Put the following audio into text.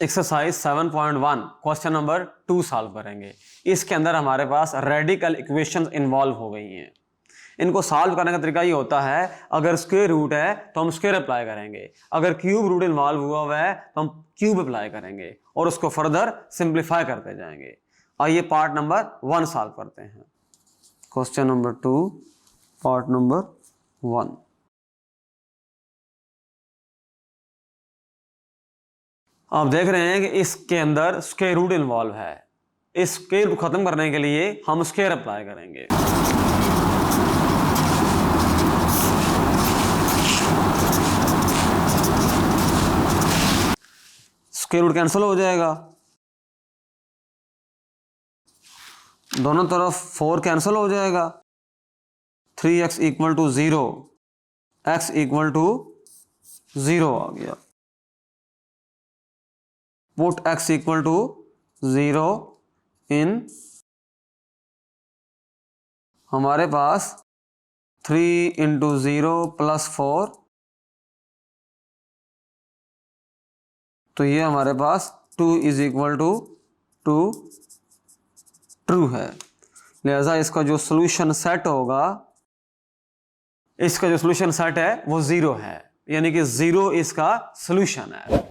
Exercise 7.1 question number 2 solve करेंगे। इसके अंदर हमारे पास रेडिकल इक्वेशंस इन्वॉल्व हो गई हैं। इनको सॉल्व करने का तरीका ये होता है, अगर स्क्वायर रूट है तो हम स्क्वायर अप्लाई करेंगे, अगर क्यूब रूट इन्वॉल्व हुआ है तो हम क्यूब अप्लाई करेंगे और उसको फर्दर सिंप्लीफाई करते जाएंगे। आइए पार्ट नंबर 1 सॉल्व करते हैं। Question number 2 part number 1। आप देख रहे हैं कि इसके अंदर स्क्वायर रूट इन्वॉल्व है। इस स्क्वायर को खत्म करने के लिए हम स्क्वायर अप्लाई करेंगे। स्क्वायर रूट कैंसिल हो जाएगा, दोनों तरफ 4 कैंसिल हो जाएगा। 3x equal to 0, x equal to 0 आ गया। Put x equal to 0 in, हमारे पास 3 इंटू 0 प्लस 4, तो ये हमारे पास 2 इज इक्वल टू 2 ट्रू है। लिहाजा इसका जो सोल्यूशन सेट होगा, इसका जो सोल्यूशन सेट है वो 0 है, यानी कि 0 इसका सोल्यूशन है।